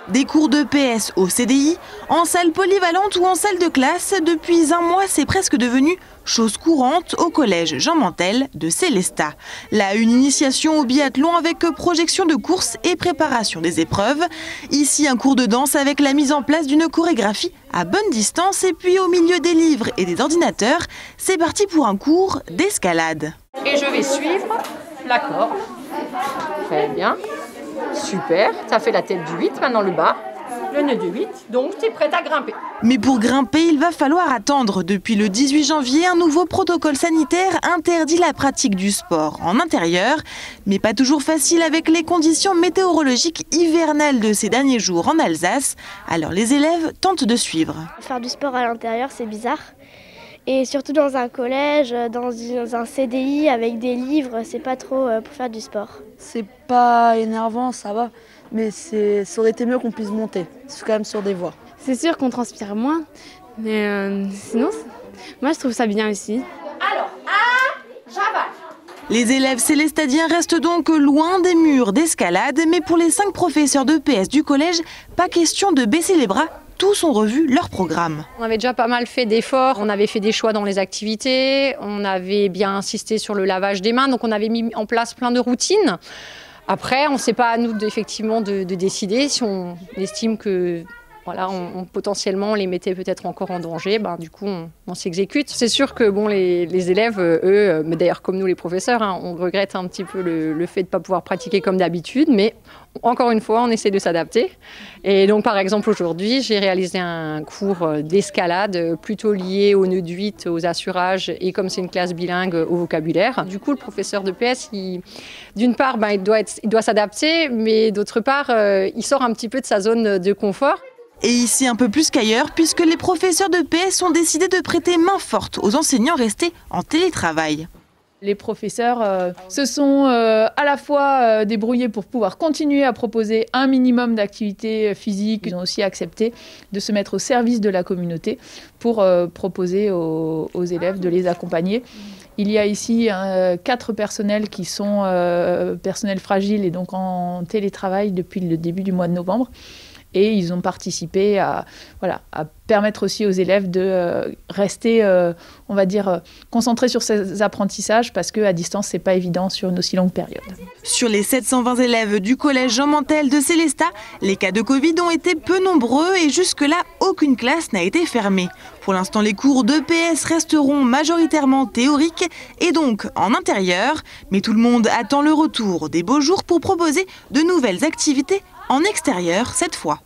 Des cours de PS au CDI, en salle polyvalente ou en salle de classe, depuis un mois, c'est presque devenu chose courante au collège Jean Mantel de Sélestat. Là, une initiation au biathlon avec projection de courses et préparation des épreuves. Ici, un cours de danse avec la mise en place d'une chorégraphie à bonne distance. Et puis, au milieu des livres et des ordinateurs, c'est parti pour un cours d'escalade. Et je vais suivre la corde. Très bien. Super, ça fait la tête du 8, maintenant le bas, le nœud du 8, donc tu es prête à grimper. Mais pour grimper, il va falloir attendre. Depuis le 18 janvier, un nouveau protocole sanitaire interdit la pratique du sport en intérieur. Mais pas toujours facile avec les conditions météorologiques hivernales de ces derniers jours en Alsace. Alors les élèves tentent de suivre. Faire du sport à l'intérieur, c'est bizarre. Et surtout dans un collège, dans un CDI avec des livres, c'est pas trop pour faire du sport. C'est pas énervant, ça va, mais ça aurait été mieux qu'on puisse monter. C'est quand même sur des voies. C'est sûr qu'on transpire moins, mais sinon, moi je trouve ça bien aussi. Alors, j'avale. Les élèves célestadiens restent donc loin des murs d'escalade, mais pour les 5 professeurs de PS du collège, pas question de baisser les bras. Tous ont revu leur programme. On avait déjà pas mal fait d'efforts, on avait fait des choix dans les activités, on avait bien insisté sur le lavage des mains, donc on avait mis en place plein de routines. Après, on ne sait pas à nous effectivement de décider si on estime que voilà, potentiellement on les mettait peut-être encore en danger, du coup on s'exécute. C'est sûr que bon, les élèves, eux, mais d'ailleurs comme nous les professeurs, on regrette un petit peu le fait de ne pas pouvoir pratiquer comme d'habitude, mais encore une fois on essaie de s'adapter. Et donc par exemple aujourd'hui j'ai réalisé un cours d'escalade plutôt lié au nœud de 8, aux assurages et comme c'est une classe bilingue au vocabulaire. Du coup le professeur de PS, d'une part il doit s'adapter, mais d'autre part il sort un petit peu de sa zone de confort. Et ici un peu plus qu'ailleurs, puisque les professeurs de PS ont décidé de prêter main forte aux enseignants restés en télétravail. Les professeurs se sont à la fois débrouillés pour pouvoir continuer à proposer un minimum d'activités physiques. Ils ont aussi accepté de se mettre au service de la communauté pour proposer aux élèves de les accompagner. Il y a ici 4 personnels qui sont personnels fragiles et donc en télétravail depuis le début du mois de novembre. Et ils ont participé à permettre aussi aux élèves de rester, on va dire, concentrés sur ces apprentissages parce qu'à distance, c'est pas évident sur une aussi longue période. Sur les 720 élèves du collège Jean Mantel de Sélestat, les cas de Covid ont été peu nombreux et jusque-là, aucune classe n'a été fermée. Pour l'instant, les cours de PS resteront majoritairement théoriques et donc en intérieur. Mais tout le monde attend le retour des beaux jours pour proposer de nouvelles activités en extérieur cette fois.